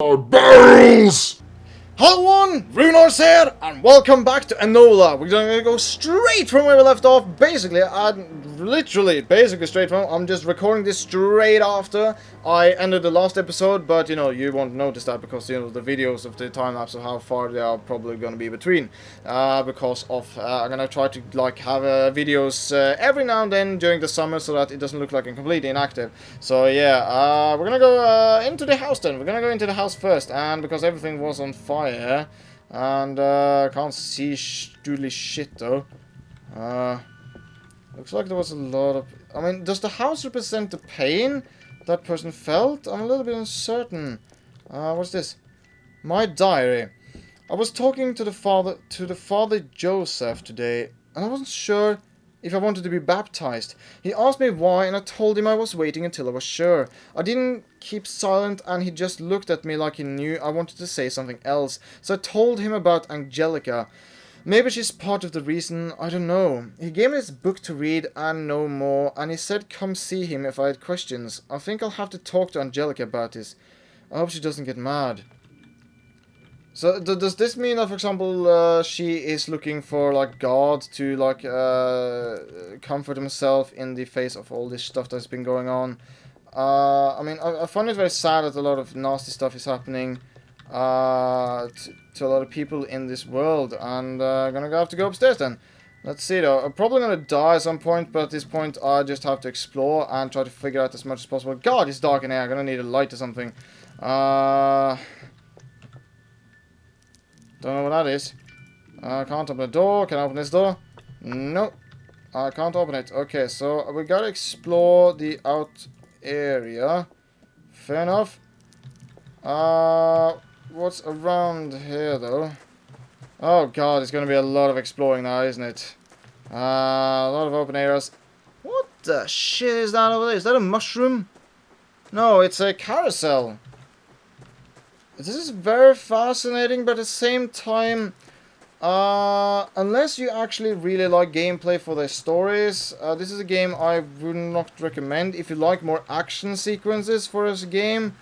Barrels! Hello everyone, Runars here, and welcome back to Enola. We're gonna go straight from where we left off. Basically, basically straight from. I'm just recording this straight after I ended the last episode, but you know, you won't notice that because you know the videos of the time lapse of how far they are probably gonna be between. Because of I'm gonna try to like have videos every now and then during the summer so that it doesn't look like I'm completely inactive. So yeah, we're gonna go into the house then. We're gonna go into the house first, and because everything was on fire. And can't see doodly shit though. Looks like there was a lot of. I mean, does the house represent the pain that person felt? I'm a little bit uncertain. What's this? My diary. I was talking to the father Joseph today, and I wasn't sure if I wanted to be baptized. He asked me why, and I told him I was waiting until I was sure. I didn't keep silent, and he just looked at me like he knew I wanted to say something else. So I told him about Angelica. Maybe she's part of the reason, I don't know. He gave me this book to read and know more, and he said come see him if I had questions. I think I'll have to talk to Angelica about this. I hope she doesn't get mad. So, does this mean that, for example, she is looking for, like, God to, like, comfort himself in the face of all this stuff that's been going on? I mean, I find it very sad that a lot of nasty stuff is happening to a lot of people in this world, and I'm gonna have to go upstairs then. Let's see, though. I'm probably gonna die at some point, but at this point, I just have to explore and try to figure out as much as possible. God, it's dark in here. I'm gonna need a light or something. Don't know what that is. I can't open the door. Can I open this door? No. I can't open it. Okay, so we gotta explore the out area. Fair enough. What's around here, though? Oh, God, it's gonna be a lot of exploring now, isn't it? A lot of open areas. What the shit is that over there? Is that a mushroom? No, it's a carousel. This is very fascinating, but at the same time, unless you actually really like gameplay for their stories, this is a game I would not recommend. If you like more action sequences for this game,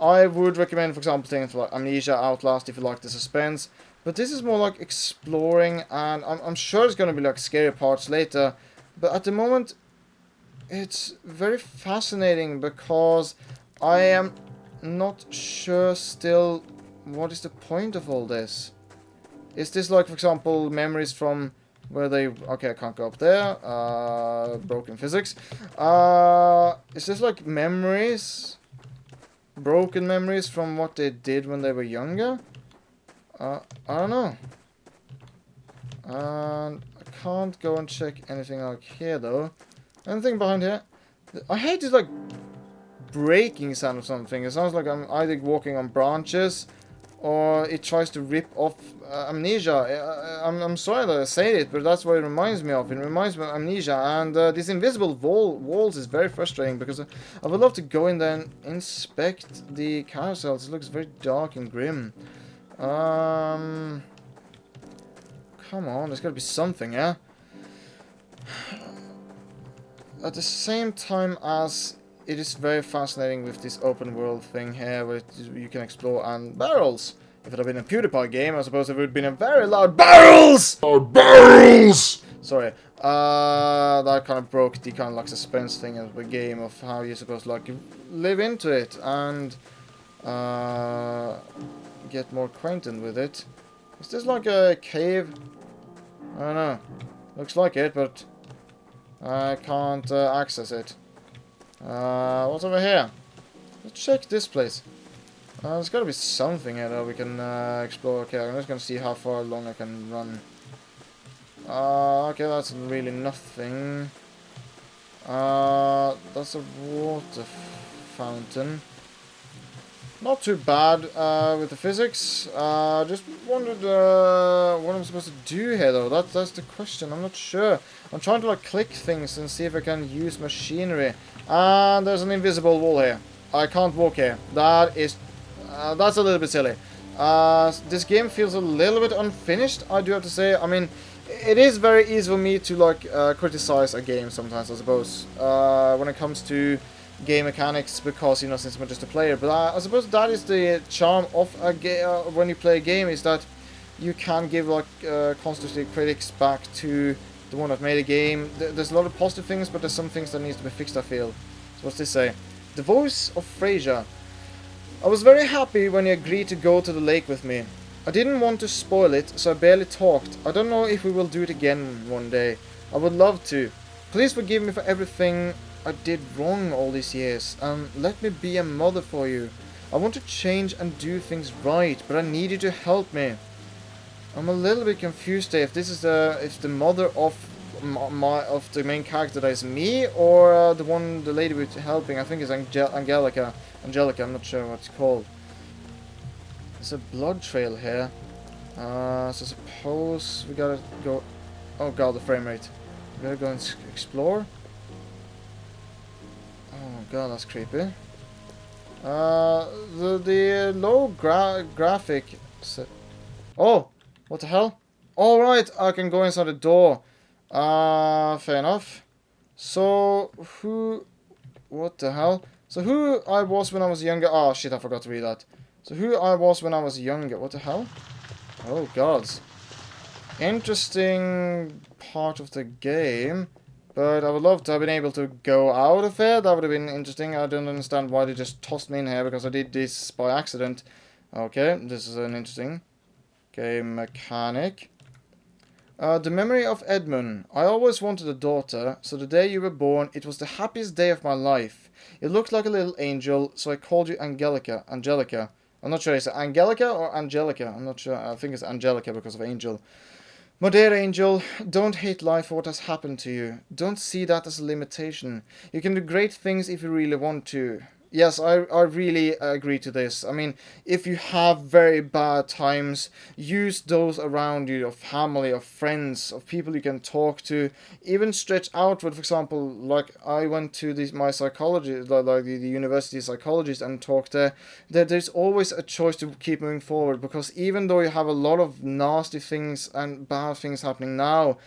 I would recommend, for example, things like Amnesia, Outlast, if you like the suspense. But this is more like exploring, and I'm sure there's going to be like scary parts later. But at the moment, it's very fascinating because I am not sure still what is the point of all this. Is this like, for example, memories from where they... Okay, I can't go up there. Broken physics. Is this like memories? Broken memories from what they did when they were younger? I don't know. And I can't go and check anything out here though. Anything behind here? I hate this like breaking sound of something. It sounds like I'm either walking on branches or it tries to rip off Amnesia. I'm sorry that I say it, but that's what it reminds me of. It reminds me of Amnesia, and this invisible walls is very frustrating because I would love to go in there and inspect the carousels. It looks very dark and grim. Come on, there's gotta be something, yeah? At the same time as it is very fascinating with this open world thing here, where you can explore, and barrels. If it had been a PewDiePie game, I suppose it would have been a very loud barrels! Barrels! Sorry. That kind of broke the kind of like suspense thing of the game of how you're supposed to like live into it and get more acquainted with it. Is this like a cave? I don't know. Looks like it, but I can't access it. What's over here? Let's check this place. There's gotta be something here that we can explore. Okay, I'm just gonna see how far along I can run. Okay, that's really nothing. That's a water fountain. Not too bad with the physics. Just wondered what I'm supposed to do here, though. That's the question. I'm not sure. I'm trying to like click things and see if I can use machinery. And there's an invisible wall here. I can't walk here. That is, that's a little bit silly. This game feels a little bit unfinished, I do have to say. I mean, it is very easy for me to like criticize a game sometimes, I suppose. When it comes to game mechanics because, you know, since I'm just a player. But I suppose that is the charm of a when you play a game, is that you can give like constructive critics back to the one that made a game. There's a lot of positive things, but there's some things that needs to be fixed, I feel. So what's this say? The voice of Frasier. I was very happy when you agreed to go to the lake with me. I didn't want to spoil it, so I barely talked. I don't know if we will do it again one day. I would love to. Please forgive me for everything I did wrong all these years, and let me be a mother for you. I want to change and do things right, but I need you to help me. I'm a little bit confused there, if this is the mother of the main character that is me, or the lady with helping. I think it's Angelica. Angelica, I'm not sure what it's called. There's a blood trail here. So suppose we gotta go. Oh god, the frame rate. We gotta go and explore. Oh god, that's creepy. The low graphic. Oh, what the hell? All right, I can go inside the door. Fair enough. So who? What the hell? So who I was when I was younger? Oh shit, I forgot to read that. So who I was when I was younger? What the hell? Oh gods. Interesting part of the game. But I would love to have been able to go out of here. That would have been interesting. I don't understand why they just tossed me in here, because I did this by accident. Okay, this is an interesting game mechanic. The memory of Edmund. I always wanted a daughter, so the day you were born, it was the happiest day of my life. You looked like a little angel, so I called you Angelica. Angelica. I'm not sure, is it Angelica or Angelica? I'm not sure. I think it's Angelica because of angel. My dear angel, don't hate life for what has happened to you. Don't see that as a limitation. You can do great things if you really want to. Yes, I really agree to this. I mean, if you have very bad times, use those around you, of family, of friends, of people you can talk to. Even stretch outward, for example, like I went to my psychologist, like the university psychologist, and talked there. There's always a choice to keep moving forward, because even though you have a lot of nasty things and bad things happening now,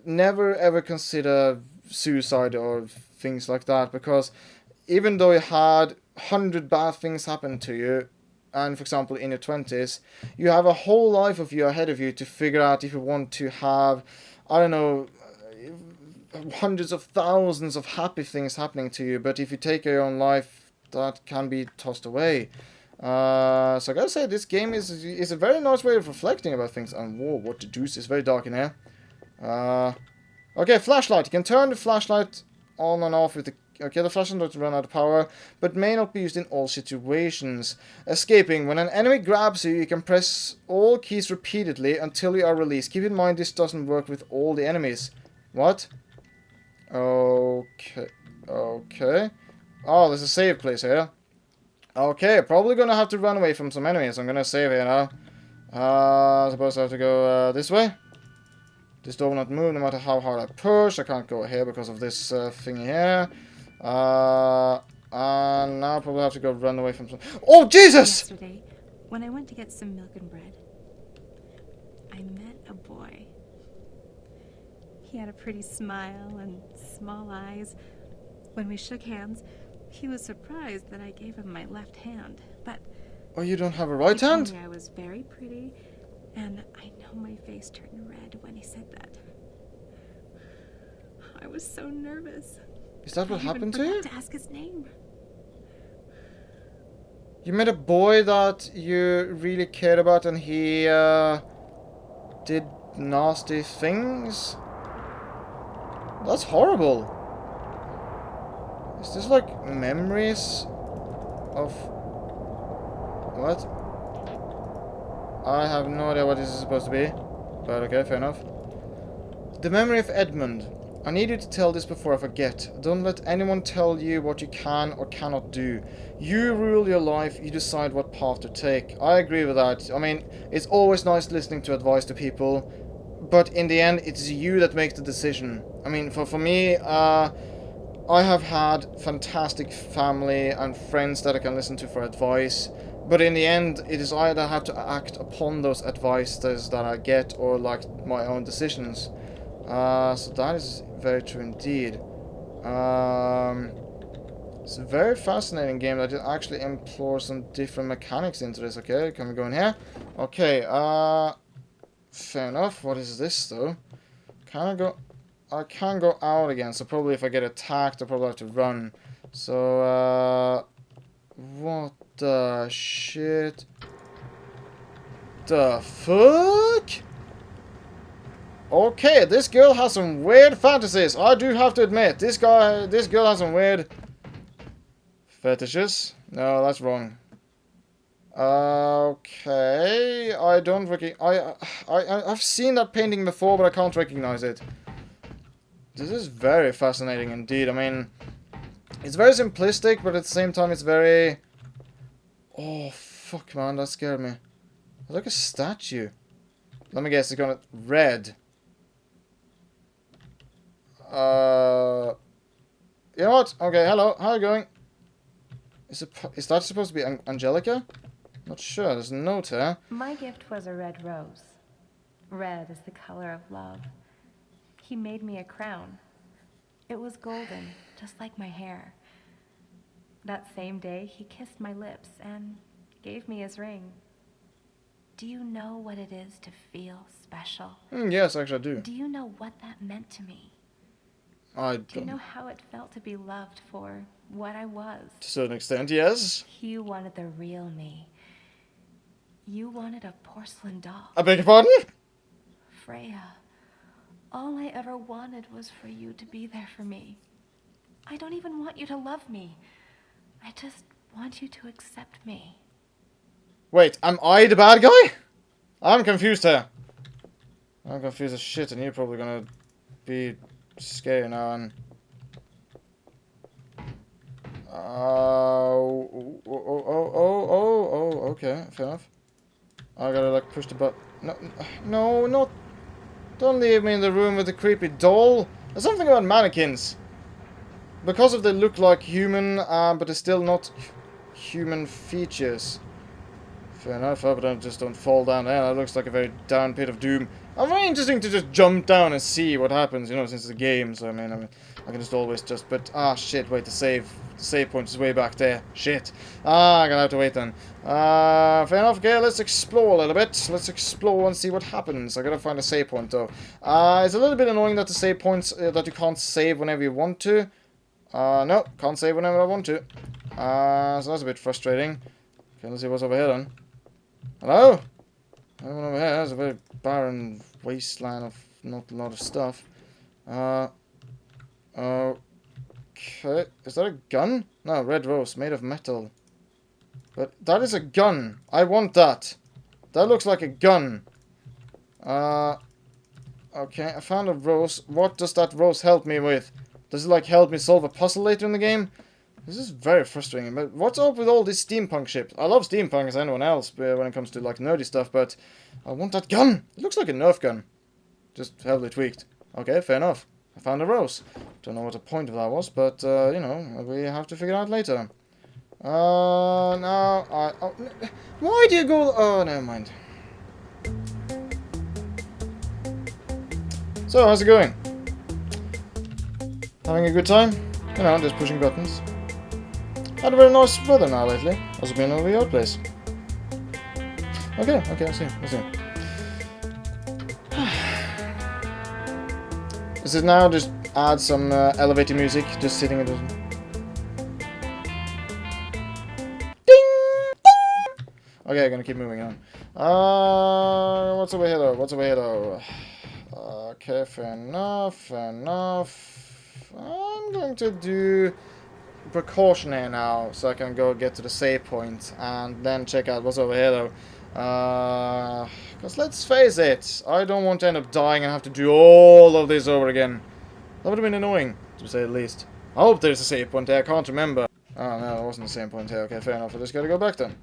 never ever consider suicide or things like that, because even though you had 100 bad things happen to you, and for example in your 20s, you have a whole life of you ahead of you to figure out if you want to have, I don't know, hundreds of thousands of happy things happening to you. But if you take your own life, that can be tossed away. So I gotta say, this game is a very nice way of reflecting about things. And whoa, what the deuce, is very dark in here. Okay, flashlight. You can turn the flashlight on and off with the... Okay, the flashlight doesn't run out of power, but may not be used in all situations. Escaping. When an enemy grabs you, you can press all keys repeatedly until you are released. Keep in mind, this doesn't work with all the enemies. What? Okay. Okay. Oh, there's a save place here. Okay, probably gonna have to run away from some enemies. I'm gonna save here now. I suppose I have to go this way. This door will not move no matter how hard I push. I can't go here because of this thing here. And now I probably have to go run away from some... Oh, Jesus! Yesterday, when I went to get some milk and bread, I met a boy. He had a pretty smile and small eyes. When we shook hands, he was surprised that I gave him my left hand. But... Oh, you don't have a right hand? He told me I was very pretty, and I know my face turned red when he said that. I was so nervous. Is that what happened to you? I forgot to ask his name. You met a boy that you really cared about, and he did nasty things? That's horrible. Is this like memories of... What? I have no idea what this is supposed to be. But okay, fair enough. The memory of Edmund. I need you to tell this before I forget. Don't let anyone tell you what you can or cannot do. You rule your life, you decide what path to take. I agree with that. I mean, it's always nice listening to advice to people, but in the end, it's you that makes the decision. I mean, for me, I have had fantastic family and friends that I can listen to for advice, but in the end, it is I that have to act upon those advices that I get, or like my own decisions. So that is very true indeed. It's a very fascinating game that it actually implores some different mechanics into this. Okay, can we go in here? Okay, fair enough. What is this, though? Can I go... I can go out again, so probably if I get attacked, I'll probably have to run. So, what the shit? The fuck? Okay, this girl has some weird fantasies. I do have to admit, this girl has some weird fetishes. No, that's wrong. Okay, I don't I've seen that painting before, but I can't recognize it. This is very fascinating indeed. I mean, it's very simplistic, but at the same time, it's very... Oh, fuck, man, that scared me. It's like a statue. Let me guess, it's gonna... Red. You know what? Okay, hello. How are you going? Is that supposed to be Angelica? Not sure. There's a note here. My gift was a red rose. Red is the color of love. He made me a crown. It was golden, just like my hair. That same day, he kissed my lips and gave me his ring. Do you know what it is to feel special? Yes, actually I do. Do you know what that meant to me? I Do you don't. know how it felt to be loved for what I was? To a certain extent, yes. You wanted the real me. You wanted a porcelain doll. I beg your pardon? Freya, all I ever wanted was for you to be there for me. I don't even want you to love me. I just want you to accept me. Wait, am I the bad guy? I'm confused here. I'm confused as shit, and you're probably gonna be scared now, and... okay, fair enough. I gotta, like, push the button. No, not... Don't leave me in the room with the creepy doll. There's something about mannequins. Because of they look like human, but they're still not human features. Fair enough, I hope I just don't fall down there. That looks like a very down pit of doom. I'm very interesting to just jump down and see what happens, you know, since it's a game, so I mean, I can just always just, but, shit, wait, the save point is way back there. Shit. I'm gonna have to wait then. Fair enough, okay, let's explore a little bit. Let's explore and see what happens. I gotta find a save point, though. It's a little bit annoying that the save points, that you can't save whenever you want to. No, can't save whenever I want to. So that's a bit frustrating. Okay, let's see what's over here then. Hello? Anyone over here? There's a very barren wasteland of not a lot of stuff. Okay. Is that a gun? No, red rose, made of metal. But that is a gun. I want that. That looks like a gun. Okay, I found a rose. What does that rose help me with? Does it, like, help me solve a puzzle later in the game? This is very frustrating, but what's up with all these steampunk ships? I love steampunk as anyone else when it comes to, like, nerdy stuff, but I want that gun! It looks like a Nerf gun. Just heavily tweaked. Okay, fair enough. I found a rose. Don't know what the point of that was, but, you know, we have to figure it out later. Why do you go... Oh, never mind. So, how's it going? Having a good time? You know, just pushing buttons. Had a very nice weather now lately. Also been over your place. Okay, I see. Is it now just add some elevator music, just sitting in the... Ding! Okay, I'm gonna keep moving on. What's over here though? Okay, fair enough. I'm going to do precaution here now, so I can go get to the save point and then check out what's over here though. Because let's face it, I don't want to end up dying and have to do all of this over again. That would have been annoying, to say the least. I hope there's a save point here, I can't remember. Oh no, there wasn't a save point here. Okay, fair enough, I just gotta go back then.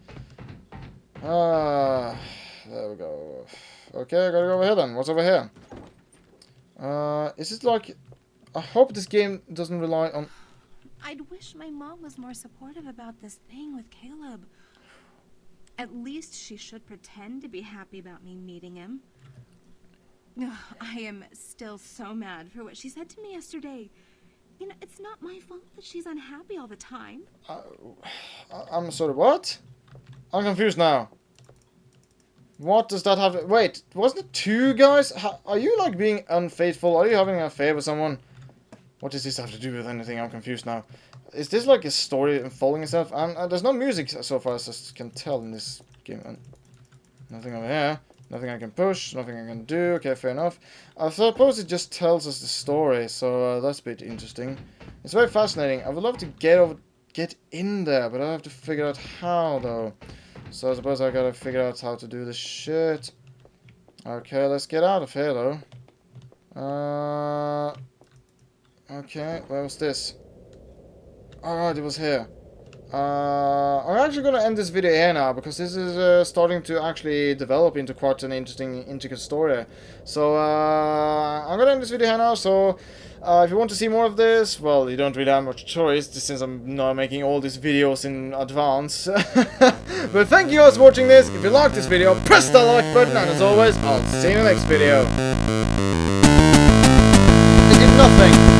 There we go. Okay, I gotta go over here then. What's over here? Is it like... I hope this game doesn't rely on... I'd wish my mom was more supportive about this thing with Caleb. At least she should pretend to be happy about me meeting him. Ugh, I am still so mad for what she said to me yesterday. You know, it's not my fault that she's unhappy all the time. I'm sorry, what? I'm confused now. What does that have to... Wait, wasn't it 2 guys? Are you, like, being unfaithful? Are you having an affair with someone? What does this have to do with anything? I'm confused now. Is this, like, a story unfolding itself? And there's no music so far as I can tell in this game. And nothing over here. Nothing I can push. Nothing I can do. Okay, fair enough. I suppose it just tells us the story, so that's a bit interesting. It's very fascinating. I would love to get in there, but I have to figure out how, though. So I suppose I gotta figure out how to do this shit. Okay, let's get out of here, though. Okay, where was this? Alright, it was here. I'm actually gonna end this video here now, because this is starting to actually develop into quite an interesting, intricate story. So, I'm gonna end this video here now, so... if you want to see more of this, well, you don't really have much choice, since I'm now making all these videos in advance. But thank you guys for watching this. If you liked this video, press the like button, and as always, I'll see you in the next video. It did nothing.